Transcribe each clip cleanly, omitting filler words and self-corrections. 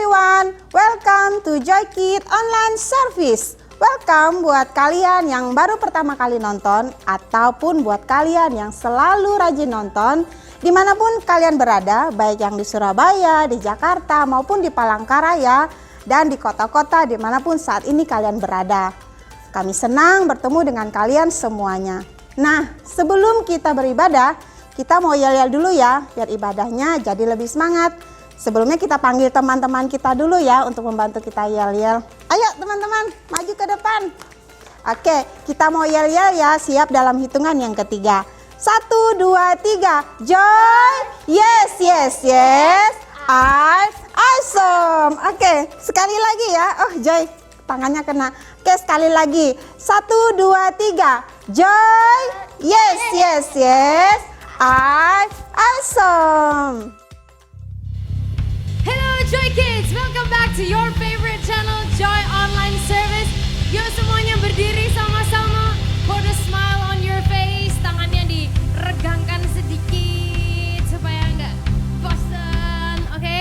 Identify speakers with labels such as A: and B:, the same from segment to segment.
A: everyone, welcome to Joy Kid Online Service. Welcome buat kalian yang baru pertama kali nonton ataupun buat kalian yang selalu rajin nonton dimanapun kalian berada, baik yang di Surabaya, di Jakarta maupun di Palangkaraya dan di kota-kota dimanapun saat ini kalian berada. Kami senang bertemu dengan kalian semuanya. Nah, sebelum kita beribadah, kita mau yel-yel dulu ya, biar ibadahnya jadi lebih semangat. Sebelumnya kita panggil teman-teman kita dulu ya untuk membantu kita yel-yel. Ayo teman-teman, maju ke depan. Oke, kita mau yel-yel ya, siap dalam hitungan yang ketiga. 1, 2, 3, Joy, yes, yes, yes, awesome. Oke, sekali lagi ya. Oh Joy, tangannya kena. Oke, sekali lagi. 1, 2, 3, Joy, yes, yes, yes, awesome.
B: Hello Joy Kids, welcome back to your favorite channel, Joy Online Service. Yuk semuanya berdiri sama-sama, put a smile on your face, tangannya diregangkan sedikit supaya nggak bosan, oke?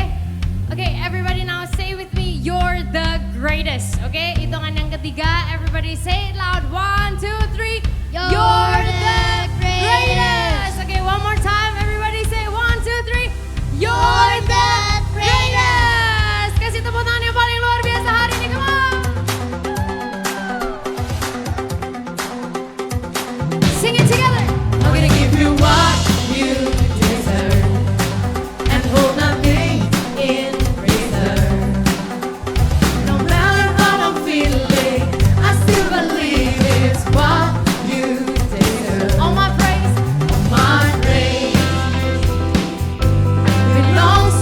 B: Oke, everybody now say with me, you're the greatest, oke? Hitungan yang ketiga, everybody say it loud, 1, 2, 3, you're the greatest. Oke, one more time, everybody say 1, 2, 3, you're the greatest. Kasih tepuk tangan yang paling luar biasa hari ini, come on. Sing it together. I'm gonna give you what you deserve and hold nothing in reserve. No matter how I'm feeling, I still believe it's what you deserve. All my praise belongs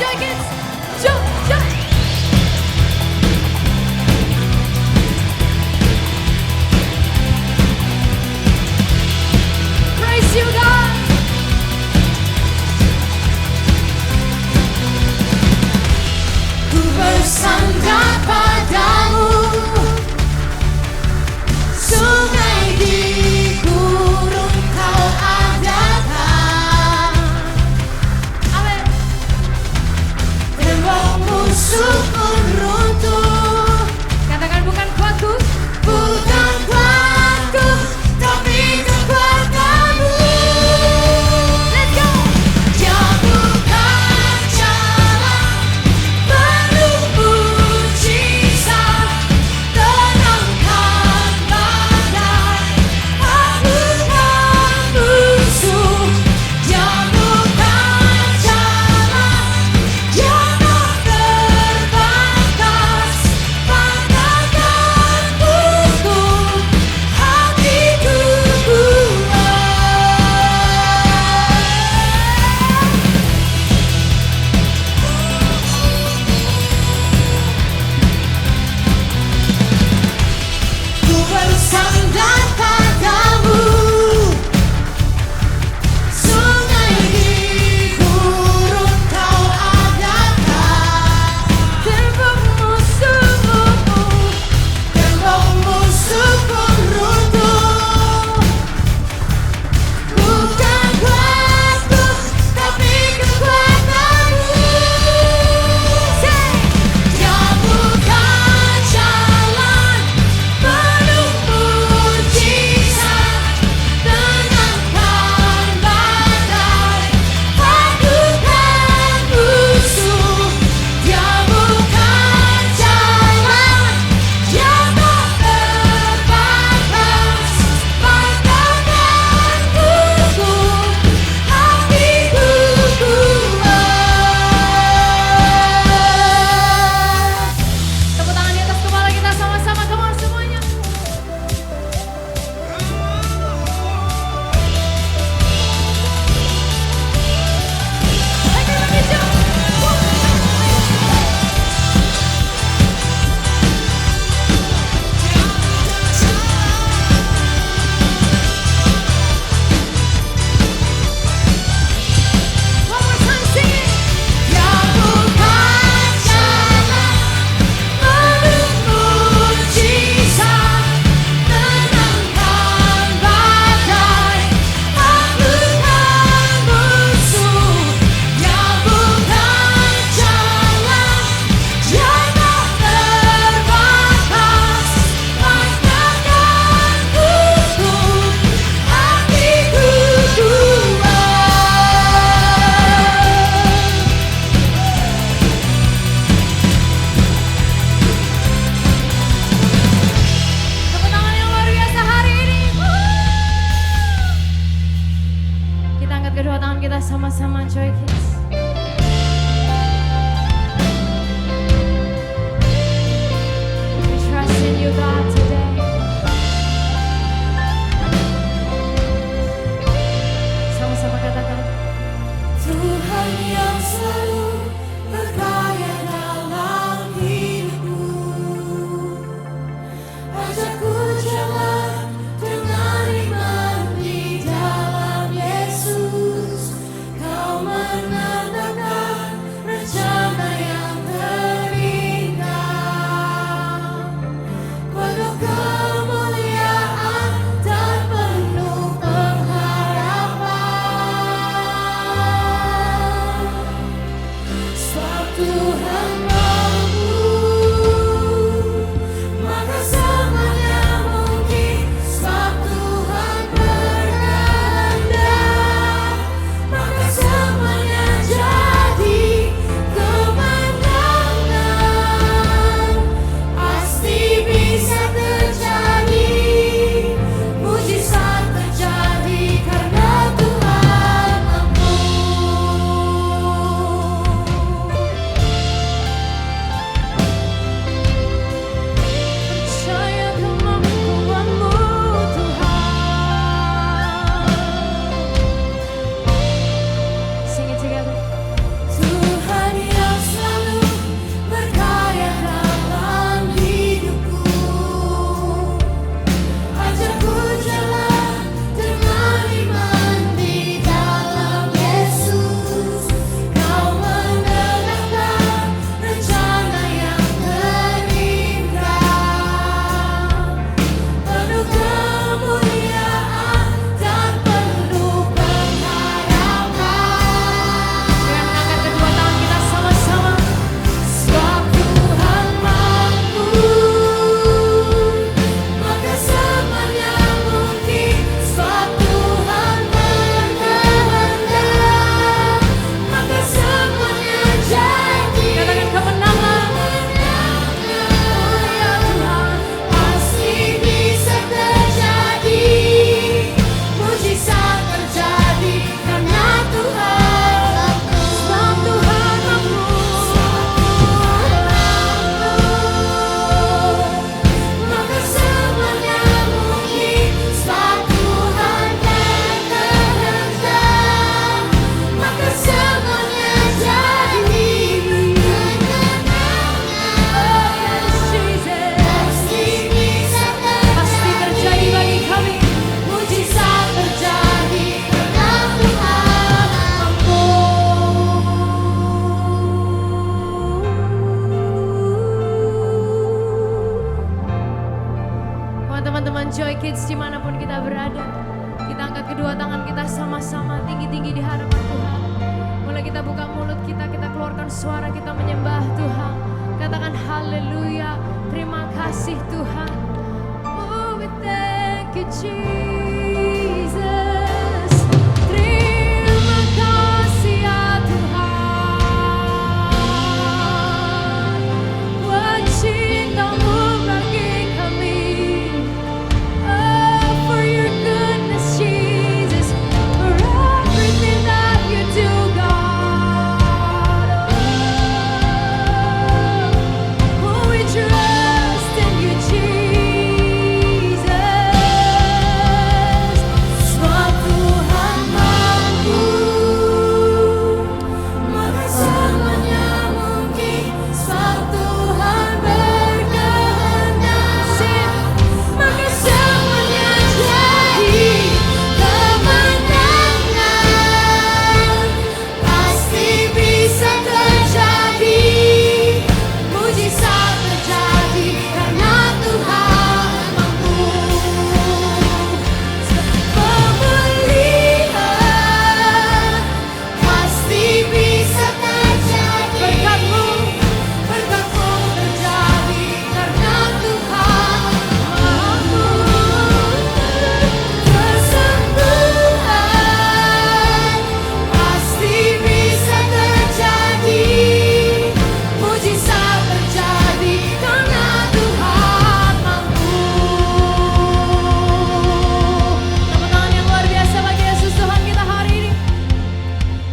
B: Joy Kids. Joy, joy. Praise you, God. Ku bersandar padamu, sungai di gurun kau adakan. Amin. Tembok musuh pun runtuh. Katakan bukan kuatku, bukan kuatku, tapi kekuatanmu. Let's go. Dia bukan jalan penuh mujizat, tenangkan badai, hapuskan musuh. Dia bukan jalan, dia tak terbatas, pandangkan pukul hatiku kuat. Ku bersandar padamu, sungai di gurun kau adakan. Tembok musuh pun runtuh. Bukan kuatku, tapi kekuatanmu. Dia bukan jalan penuh mujizat, tenangkan badai, hapuskan musuh. Dia bukan jalan, dia tak terbatas, pandangkan pukul hatiku kuat. Tepuk tangan di atas kepala kita sama-sama, come on semuanya. Lagi jauh. One more time, sing it. Dia bukan jalan penuh mujizat, tenangkan badai, hapuskan musuh. Dia bukan jalan, dia tak terbatas, pandangkan pukul hatiku kuat. Tepuk tangan yang luar biasa hari ini. Kita angkat kedua tangan kita sama-sama, Joy Kids. We trust in you, God, today. Sama-sama katakan, Tuhan yang selalu berkarya dalam hidupku. Ajakku jalan dengan iman di dalam Yesus. Kau menandakan rencana yang terindah, penuh kemuliaan dan penuh pengharapan. Sebab Tuhan mampu, maka semuanya mungkin. Sebab Tuhan berkehendak, maka semuanya jadi kemenangan. Pasti bisa terjadi, mujizat terjadi karena Tuhan mampu. Joy Kids dimanapun kita berada. Kita angkat kedua tangan kita sama-sama tinggi-tinggi di hadapan Tuhan. Mulai kita buka mulut kita keluarkan suara kita menyembah Tuhan. Katakan haleluya, terima kasih Tuhan. Oh, we thank you Jesus. Terima kasih ya Tuhan. Buat cintamu bagi kami. Oh, for your goodness Jesus. For everything that you do God. Oh, we trust in you Jesus. Sebab Tuhan mampu, maka semuanya mungkin. Sebab Tuhan berkehendak, maka semuanya jadi kemenangan. Pasti bisa terjadi, mujizat terjadi karena Tuhan mampu. Pemulihan pasti bisa terjadi, berkatmu terjadi karena Tuhan mampu. Kesembuhan pasti bisa terjadi, mujizat terjadi karena Tuhan mampu. Tepuk tangan yang luar biasa bagi Yesus Tuhan kita hari ini.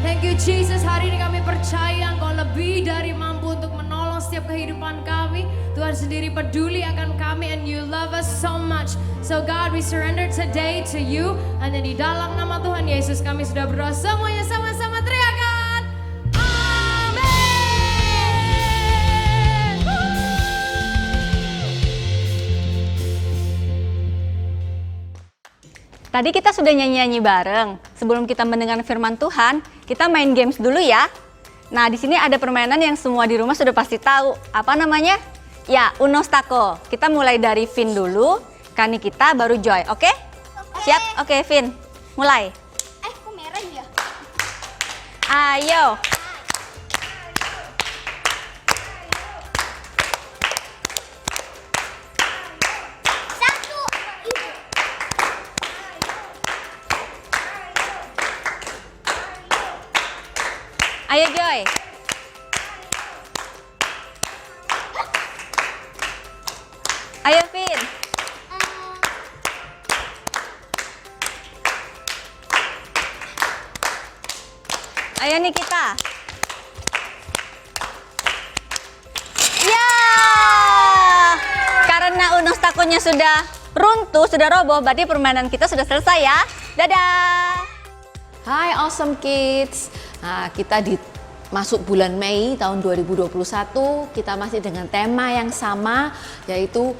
B: Thank you Jesus, hari ini kami percaya Engkau lebih dari mampu untuk menolong setiap kehidupan kami. Tuhan sendiri peduli akan kami and you love us so much. So God, we surrender today to you. Hanya di dalam nama Tuhan Yesus kami sudah berdoa, semuanya sama-sama teriakan. Amin.
C: Tadi kita sudah nyanyi-nyanyi bareng. Sebelum kita mendengar firman Tuhan, kita main games dulu ya. Nah, di sini ada permainan yang semua di rumah sudah pasti tahu. Apa namanya? Ya, Uno Stako. Kita mulai dari Vin dulu, Kani kita baru Joy, oke? Siap? Oke, Vin. Mulai.
D: Kok merah ya?
C: Ayo.
D: Satu.
C: Ayo, Joy. Ayo, Vin. Ayo nih kita. Ya, karena Uno Stakonya sudah runtuh, sudah roboh, berarti permainan kita sudah selesai ya. Dadah.
E: Hai Awesome Kids. Nah, kita masuk bulan Mei tahun 2021, kita masih dengan tema yang sama, yaitu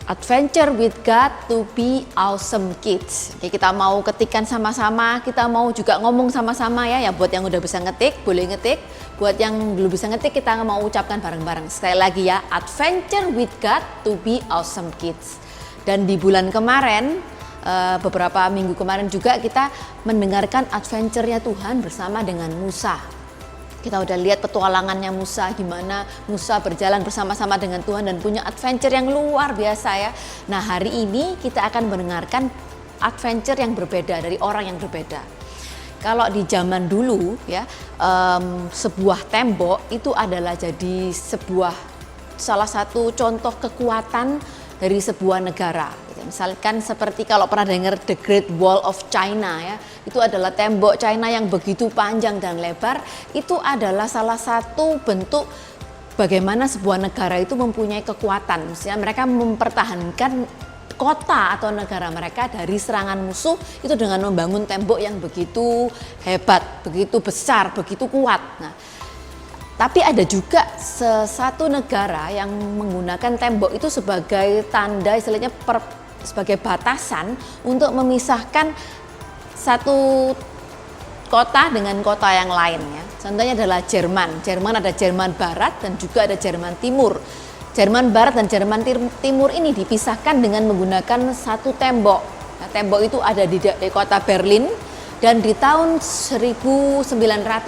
E: Adventure with God to be Awesome Kids. Oke, kita mau ketikkan sama-sama, kita mau juga ngomong sama-sama ya. Ya buat yang udah bisa ngetik, boleh ngetik. Buat yang belum bisa ngetik, kita mau ucapkan bareng-bareng. Sekali lagi ya, Adventure with God to be Awesome Kids. Dan di bulan kemarin, beberapa minggu kemarin juga kita mendengarkan adventure-nya Tuhan bersama dengan Musa. Kita udah lihat petualangannya Musa, gimana Musa berjalan bersama-sama dengan Tuhan dan punya adventure yang luar biasa ya. Nah, hari ini kita akan mendengarkan adventure yang berbeda dari orang yang berbeda. Kalau di zaman dulu ya, sebuah tembok itu adalah jadi salah satu contoh kekuatan dari sebuah negara. Misalkan seperti kalau pernah dengar The Great Wall of China ya, itu adalah tembok China yang begitu panjang dan lebar. Itu adalah salah satu bentuk bagaimana sebuah negara itu mempunyai kekuatan. Misalnya mereka mempertahankan kota atau negara mereka dari serangan musuh itu dengan membangun tembok yang begitu hebat, begitu besar, begitu kuat. Nah, tapi ada juga satu negara yang menggunakan tembok itu sebagai tanda, istilahnya sebagai batasan untuk memisahkan satu kota dengan kota yang lain ya. Contohnya adalah Jerman. Jerman ada Jerman Barat dan juga ada Jerman Timur. Jerman Barat dan Jerman Timur ini dipisahkan dengan menggunakan satu tembok. Nah, tembok itu ada di kota Berlin, dan di tahun 1989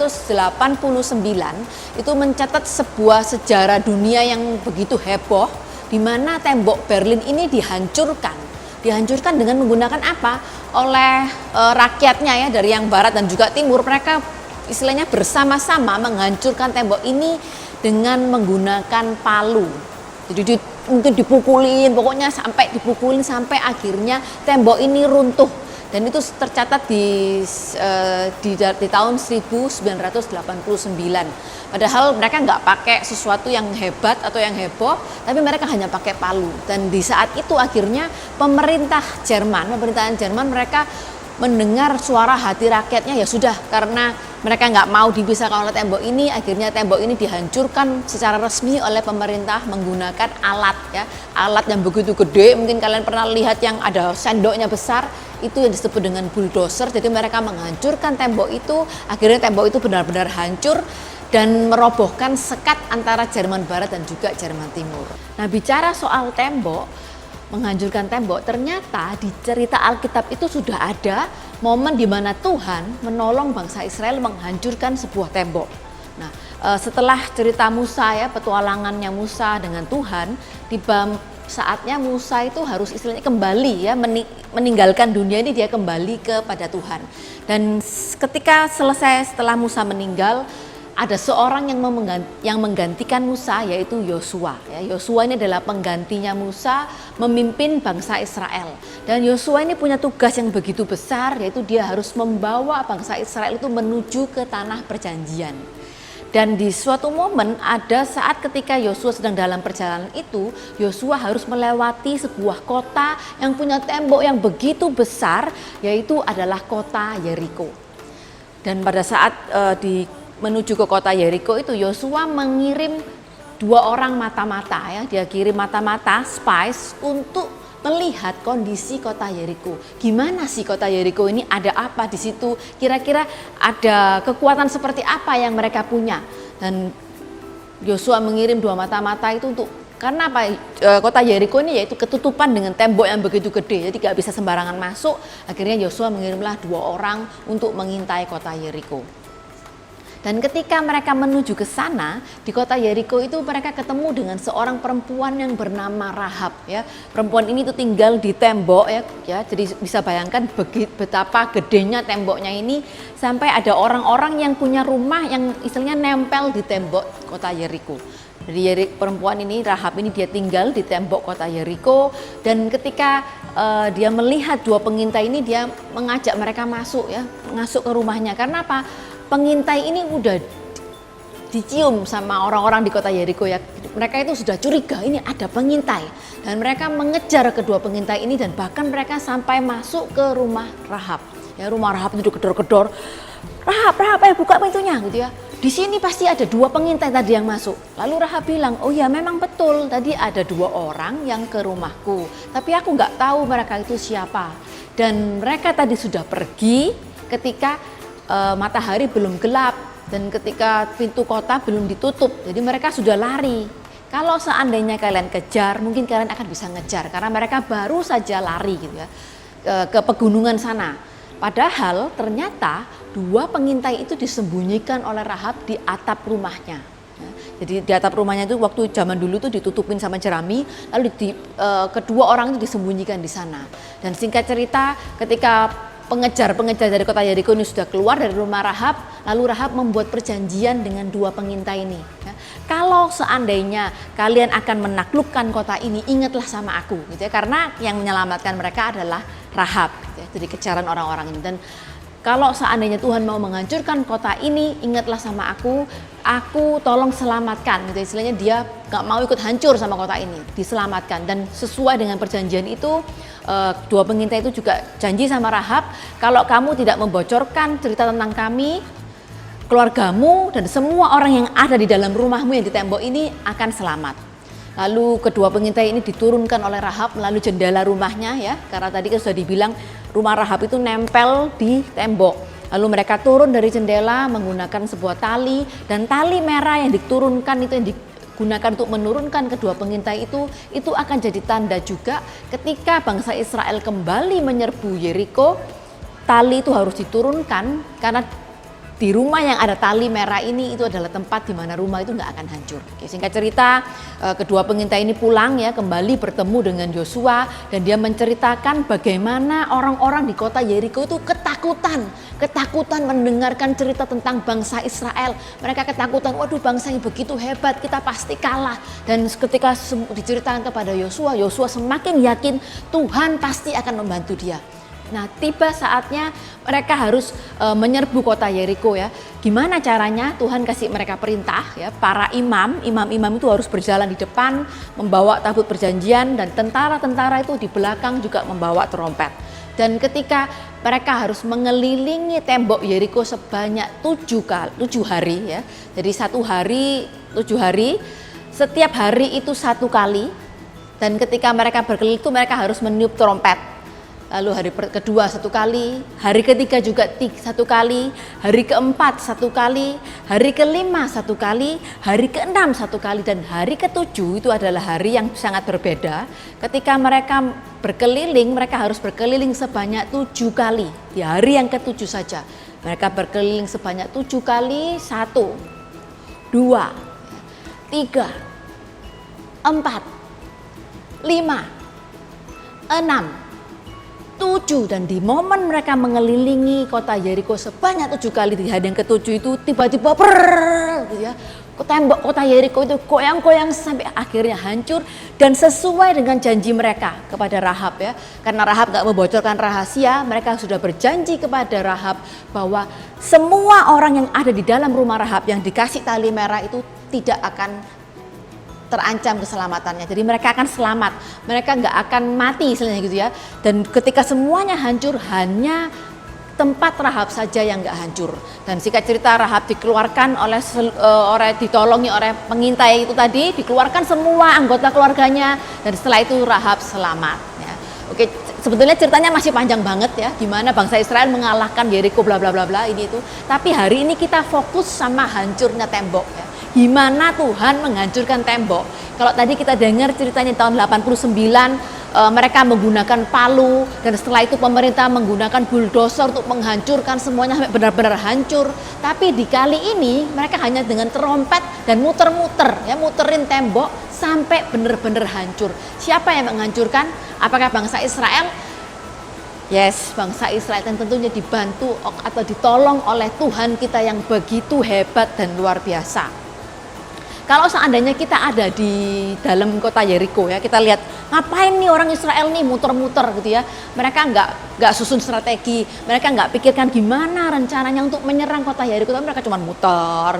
E: itu mencatat sebuah sejarah dunia yang begitu heboh, di mana tembok Berlin ini dihancurkan dengan menggunakan apa? Oleh rakyatnya ya, dari yang barat dan juga timur. Mereka istilahnya bersama-sama menghancurkan tembok ini dengan menggunakan palu. Jadi mungkin dipukulin, pokoknya sampai dipukulin sampai akhirnya tembok ini runtuh. Dan itu tercatat di tahun 1989. Padahal mereka nggak pakai sesuatu yang hebat atau yang heboh, tapi mereka hanya pakai palu. Dan di saat itu akhirnya pemerintahan Jerman mereka mendengar suara hati rakyatnya, ya sudah, karena mereka nggak mau dipisahkan oleh tembok ini, akhirnya tembok ini dihancurkan secara resmi oleh pemerintah menggunakan alat yang begitu gede. Mungkin kalian pernah lihat yang ada sendoknya besar, itu yang disebut dengan bulldozer. Jadi mereka menghancurkan tembok itu, akhirnya tembok itu benar-benar hancur dan merobohkan sekat antara Jerman Barat dan juga Jerman Timur. Nah, bicara soal tembok, menghancurkan tembok, ternyata di cerita Alkitab itu sudah ada momen di mana Tuhan menolong bangsa Israel menghancurkan sebuah tembok. Nah, setelah cerita Musa ya, petualangannya Musa dengan Tuhan, saatnya Musa itu harus istilahnya kembali ya, meninggalkan dunia ini, dia kembali kepada Tuhan. Dan ketika selesai, setelah Musa meninggal, ada seorang yang menggantikan Musa, yaitu Yosua. Ya, Yosua ini adalah penggantinya Musa memimpin bangsa Israel. Dan Yosua ini punya tugas yang begitu besar, yaitu dia harus membawa bangsa Israel itu menuju ke tanah perjanjian. Dan di suatu momen ada saat ketika Yosua sedang dalam perjalanan itu, Yosua harus melewati sebuah kota yang punya tembok yang begitu besar, yaitu adalah kota Yeriko. Dan pada saat menuju ke kota Yeriko itu, Yosua mengirim 2 orang mata-mata ya, dia kirim mata-mata spies untuk melihat kondisi kota Yeriko. Gimana sih kota Yeriko ini, ada apa di situ? Kira-kira ada kekuatan seperti apa yang mereka punya? Dan Yosua mengirim 2 mata-mata itu karena apa? Kota Yeriko ini yaitu ketutupan dengan tembok yang begitu gede, jadi gak bisa sembarangan masuk. Akhirnya Yosua mengirimlah 2 orang untuk mengintai kota Yeriko. Dan ketika mereka menuju ke sana, di kota Yeriko itu mereka ketemu dengan seorang perempuan yang bernama Rahab ya. Perempuan ini tuh tinggal di tembok ya. Jadi bisa bayangkan betapa gedenya temboknya ini, sampai ada orang-orang yang punya rumah yang istilahnya nempel di tembok kota Yeriko. Jadi perempuan ini, Rahab ini, dia tinggal di tembok kota Yeriko, dan ketika dia melihat 2 pengintai ini, dia mengajak mereka masuk ke rumahnya. Karena apa? Pengintai ini udah dicium sama orang-orang di kota Yeriko ya. Mereka itu sudah curiga, ini ada pengintai, dan mereka mengejar kedua pengintai ini, dan bahkan mereka sampai masuk ke rumah Rahab. Ya, rumah Rahab itu gedor-gedor. Rahab, buka pintunya gitu ya. Di sini pasti ada 2 pengintai tadi yang masuk. Lalu Rahab bilang, oh ya memang betul, tadi ada 2 orang yang ke rumahku, tapi aku nggak tahu mereka itu siapa. Dan mereka tadi sudah pergi ketika matahari belum gelap dan ketika pintu kota belum ditutup, jadi mereka sudah lari. Kalau seandainya kalian kejar, mungkin kalian akan bisa ngejar karena mereka baru saja lari gitu ya, ke pegunungan sana. Padahal ternyata 2 pengintai itu disembunyikan oleh Rahab di atap rumahnya. Jadi di atap rumahnya itu waktu zaman dulu tuh ditutupin sama jerami, lalu kedua orang itu disembunyikan di sana. Dan singkat cerita, ketika pengejar dari kota Yeriko ini sudah keluar dari rumah Rahab, lalu Rahab membuat perjanjian dengan 2 pengintai ini. Ya. Kalau seandainya kalian akan menaklukkan kota ini, ingatlah sama aku, gitu ya. Karena yang menyelamatkan mereka adalah Rahab, gitu ya. Jadi kejaran orang-orang ini. Dan kalau seandainya Tuhan mau menghancurkan kota ini, ingatlah sama aku tolong selamatkan. Gitu. Istilahnya dia gak mau ikut hancur sama kota ini, diselamatkan. Dan sesuai dengan perjanjian itu, 2 pengintai itu juga janji sama Rahab, kalau kamu tidak membocorkan cerita tentang kami, keluargamu dan semua orang yang ada di dalam rumahmu yang di tembok ini akan selamat. Lalu kedua pengintai ini diturunkan oleh Rahab melalui jendela rumahnya ya, karena tadi kan sudah dibilang rumah Rahab itu nempel di tembok. Lalu mereka turun dari jendela menggunakan sebuah tali, dan tali merah yang diturunkan itu yang gunakan untuk menurunkan kedua pengintai itu akan jadi tanda juga ketika bangsa Israel kembali menyerbu Yeriko, tali itu harus diturunkan karena di rumah yang ada tali merah ini itu adalah tempat di mana rumah itu nggak akan hancur. Oke, singkat cerita, kedua pengintai ini pulang ya, kembali bertemu dengan Yosua dan dia menceritakan bagaimana orang-orang di kota Yeriko itu ketakutan mendengarkan cerita tentang bangsa Israel. Mereka ketakutan, waduh bangsa yang begitu hebat, kita pasti kalah. Dan ketika diceritakan kepada Yosua, Yosua semakin yakin Tuhan pasti akan membantu dia. Nah, tiba saatnya mereka harus menyerbu kota Yeriko ya. Gimana caranya? Tuhan kasih mereka perintah ya. Para imam itu harus berjalan di depan membawa tabut perjanjian dan tentara-tentara itu di belakang juga membawa trompet. Dan ketika mereka harus mengelilingi tembok Yeriko sebanyak 7 hari ya. Jadi 1 hari 7 hari, setiap hari itu 1 kali. Dan ketika mereka berkeliling itu mereka harus meniup trompet. Lalu hari kedua 1 kali, hari ketiga juga 1 kali, hari keempat 1 kali, hari kelima 1 kali, hari keenam 1 kali, dan hari ketujuh itu adalah hari yang sangat berbeda. Ketika mereka berkeliling, mereka harus berkeliling sebanyak 7 kali. Di hari yang ketujuh saja, mereka berkeliling sebanyak 7 kali, 1, 2, 3, 4, 5, 6, 7, dan di momen mereka mengelilingi kota Yeriko sebanyak 7 kali di hari yang ke-7 itu tiba-tiba gitu ya, tembok kota Yeriko itu goyang-goyang sampai akhirnya hancur dan sesuai dengan janji mereka kepada Rahab ya. Karena Rahab gak membocorkan rahasia, mereka sudah berjanji kepada Rahab bahwa semua orang yang ada di dalam rumah Rahab yang dikasih tali merah itu tidak akan terancam keselamatannya. Jadi mereka akan selamat, mereka nggak akan mati istilahnya gitu ya. Dan ketika semuanya hancur, hanya tempat Rahab saja yang nggak hancur. Dan singkat cerita, Rahab dikeluarkan ditolongi oleh pengintai itu tadi, dikeluarkan semua anggota keluarganya, dan setelah itu Rahab selamat ya. Oke, sebetulnya ceritanya masih panjang banget ya, gimana bangsa Israel mengalahkan Yeriko bla bla bla bla ini itu. Tapi hari ini kita fokus sama hancurnya tembok ya. Gimana Tuhan menghancurkan tembok. Kalau tadi kita dengar ceritanya tahun 89 mereka menggunakan palu, dan setelah itu pemerintah menggunakan bulldozer untuk menghancurkan semuanya sampai benar-benar hancur. Tapi di kali ini mereka hanya dengan trompet dan muter-muter ya, muterin tembok sampai benar-benar hancur. Siapa yang menghancurkan? Apakah bangsa Israel? Yes, bangsa Israel, dan tentunya dibantu atau ditolong oleh Tuhan kita yang begitu hebat dan luar biasa. Kalau seandainya kita ada di dalam kota Yeriko ya, kita lihat ngapain nih orang Israel nih muter-muter gitu ya. Mereka nggak susun strategi, mereka nggak pikirkan gimana rencananya untuk menyerang kota Yeriko, tapi mereka cuma muter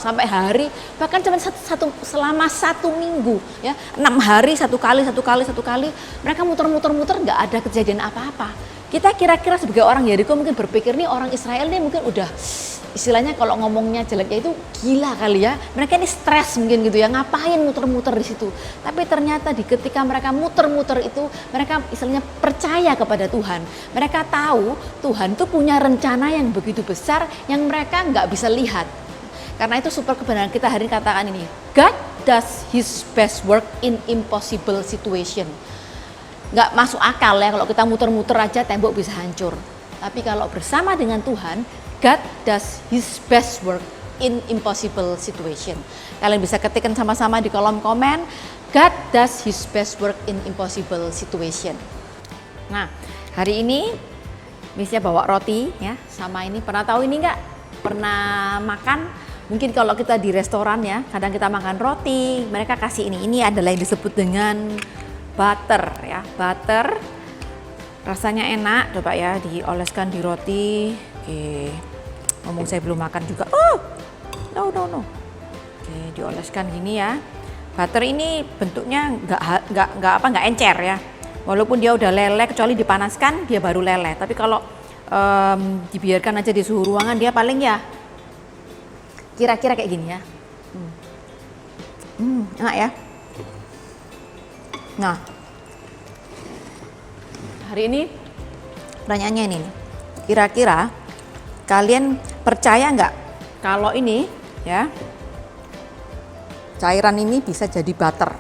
E: sampai hari, bahkan cuma selama 1 minggu ya, 6 hari 1 kali, mereka muter-muter nggak ada kejadian apa-apa. Kita kira-kira sebagai orang Yeriko mungkin berpikir nih orang Israel nih mungkin udah istilahnya kalau ngomongnya jeleknya itu gila kali ya. Mereka ini stres mungkin gitu ya, ngapain muter-muter di situ. Tapi ternyata ketika mereka muter-muter itu, mereka istilahnya percaya kepada Tuhan. Mereka tahu Tuhan itu punya rencana yang begitu besar yang mereka nggak bisa lihat. Karena itu super kebenaran kita hari ini katakan ini, God does His best work in impossible situation. Nggak masuk akal ya kalau kita muter-muter aja tembok bisa hancur. Tapi kalau bersama dengan Tuhan, God does His best work in impossible situation. Kalian bisa ketikkan sama-sama di kolom komen, God does His best work in impossible situation. Nah, hari ini Missnya bawa roti ya, sama ini. Pernah tahu ini nggak? Pernah makan? Mungkin kalau kita di restoran ya, kadang kita makan roti, mereka kasih ini. Ini adalah yang disebut dengan butter ya, butter. Rasanya enak, coba ya dioleskan di roti. Oke, ngomong saya belum makan juga. Oh, no. Oke, dioleskan gini ya. Butter ini bentuknya nggak encer ya. Walaupun dia udah leleh, kecuali dipanaskan dia baru leleh. Tapi kalau dibiarkan aja di suhu ruangan dia paling ya kira-kira kayak gini ya. Enak ya. Nah, hari ini pertanyaannya ini nih. Kira-kira kalian percaya nggak kalau ini ya, cairan ini bisa jadi butter.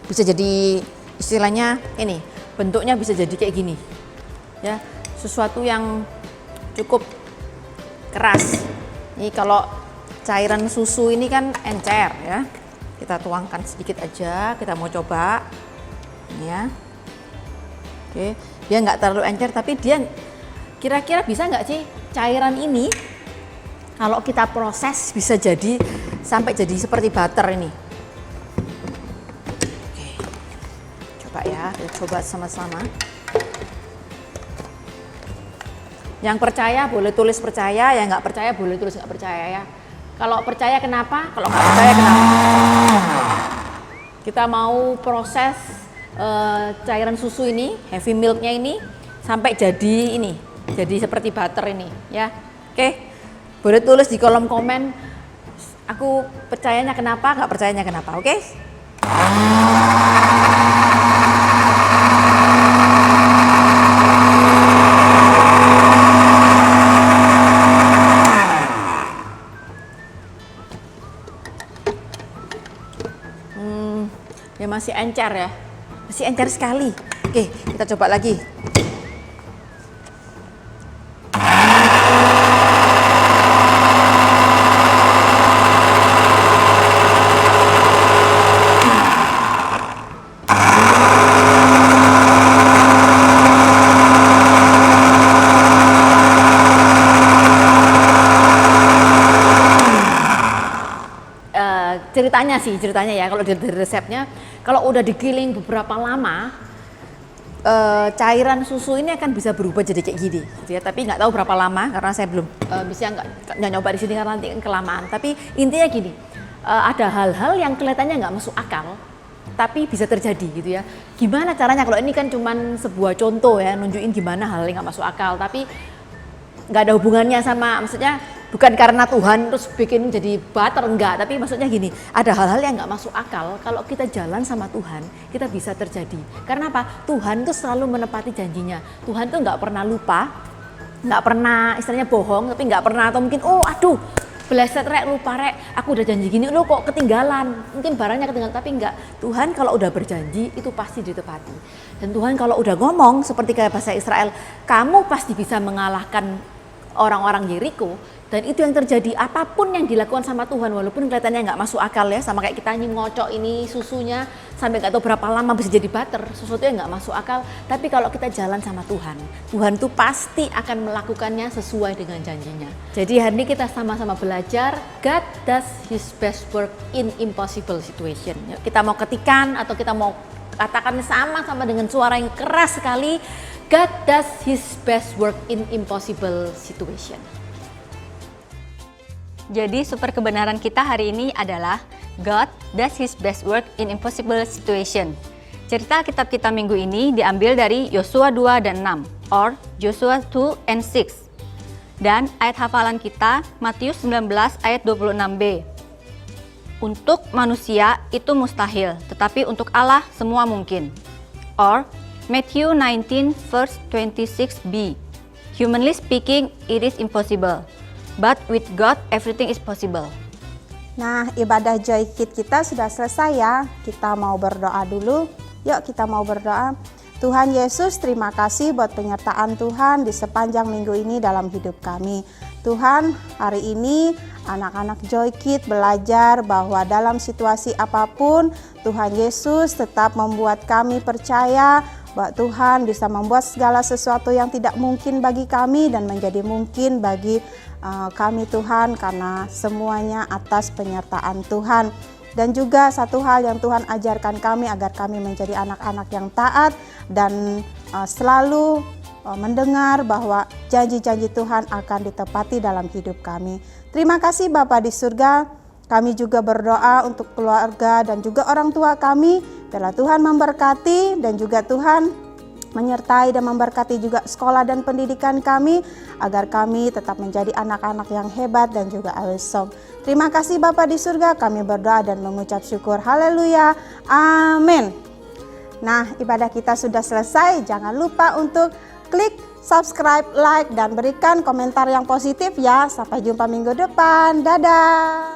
E: Bisa jadi istilahnya ini, bentuknya bisa jadi kayak gini. Ya, sesuatu yang cukup keras. Ini kalau cairan susu ini kan encer ya. Kita tuangkan sedikit aja, kita mau coba. Ini ya. Oke, dia nggak terlalu encer tapi dia kira-kira bisa nggak sih cairan ini kalau kita proses bisa jadi sampai jadi seperti butter ini. Oke, coba ya, kita coba sama-sama. Yang percaya boleh tulis percaya, yang nggak percaya boleh tulis nggak percaya ya. Kalau percaya kenapa? Kalau nggak percaya kenapa? Kita mau proses cairan susu ini, heavy milknya ini sampai jadi ini, jadi seperti butter ini ya. Oke, boleh tulis di kolom komen. Aku percayanya kenapa, nggak percayanya kenapa, oke? Ya masih encer ya, masih encer sekali. Oke, kita coba lagi. Ceritanya ya, kalau dari resepnya, kalau udah digiling beberapa lama, cairan susu ini akan bisa berubah jadi kayak gini, gitu ya. Tapi nggak tahu berapa lama karena saya belum bisa nggak nyoba di sini karena nanti kelamaan. Tapi intinya gini, ada hal-hal yang kelihatannya nggak masuk akal, tapi bisa terjadi gitu ya. Gimana caranya? Kalau ini kan cuman sebuah contoh ya, nunjukin gimana hal yang nggak masuk akal, tapi nggak ada hubungannya sama, maksudnya bukan karena Tuhan terus bikin jadi butter, enggak, tapi maksudnya gini, ada hal-hal yang nggak masuk akal. Kalau kita jalan sama Tuhan, kita bisa terjadi. Karena apa? Tuhan tuh selalu menepati janjinya. Tuhan tuh nggak pernah lupa, nggak pernah istilahnya bohong, tapi nggak pernah, atau mungkin aduh bleset rek, lupa rek, aku udah janji gini, lo kok ketinggalan, mungkin barangnya ketinggalan, tapi enggak. Tuhan kalau udah berjanji itu pasti ditepati. Dan Tuhan kalau udah ngomong seperti kayak bahasa Israel, kamu pasti bisa mengalahkan orang-orang Yeriko. Dan itu yang terjadi, apapun yang dilakukan sama Tuhan, walaupun kelihatannya nggak masuk akal ya, sama kayak kita ngocok ini susunya sampai nggak tahu berapa lama bisa jadi butter, sesuatu yang nggak masuk akal. Tapi kalau kita jalan sama Tuhan, Tuhan tuh pasti akan melakukannya sesuai dengan janjinya. Jadi hari ini kita sama-sama belajar, God does His best work in impossible situation. Yuk, kita mau ketikan atau kita mau katakan sama-sama dengan suara yang keras sekali, God does His best work in impossible situation.
C: Jadi super kebenaran kita hari ini adalah God does His best work in impossible situation. Cerita Alkitab kita minggu ini diambil dari Yosua 2 dan 6 or Joshua 2 and 6. Dan ayat hafalan kita Matius 19 ayat 26b. Untuk manusia itu mustahil, tetapi untuk Allah semua mungkin. Or Matthew 19 verse 26b. Humanly speaking, it is impossible. But with God, everything is possible.
A: Nah, ibadah Joy Kid kita sudah selesai ya. Kita mau berdoa dulu. Yuk kita mau berdoa. Tuhan Yesus, terima kasih buat penyertaan Tuhan di sepanjang minggu ini dalam hidup kami. Tuhan, hari ini anak-anak Joy Kid belajar bahwa dalam situasi apapun, Tuhan Yesus tetap membuat kami percaya bahwa Tuhan bisa membuat segala sesuatu yang tidak mungkin bagi kami dan menjadi mungkin bagi kami Tuhan, karena semuanya atas penyertaan Tuhan. Dan juga satu hal yang Tuhan ajarkan kami agar kami menjadi anak-anak yang taat dan selalu mendengar bahwa janji-janji Tuhan akan ditepati dalam hidup kami. Terima kasih Bapa di surga. Kami juga berdoa untuk keluarga dan juga orang tua kami. Biarlah Tuhan memberkati dan juga Tuhan menyertai dan memberkati juga sekolah dan pendidikan kami agar kami tetap menjadi anak-anak yang hebat dan juga awesome. Terima kasih Bapa di surga, kami berdoa dan mengucap syukur. Haleluya. Amin. Nah, ibadah kita sudah selesai. Jangan lupa untuk klik subscribe, like, dan berikan komentar yang positif ya. Sampai jumpa minggu depan. Dadah.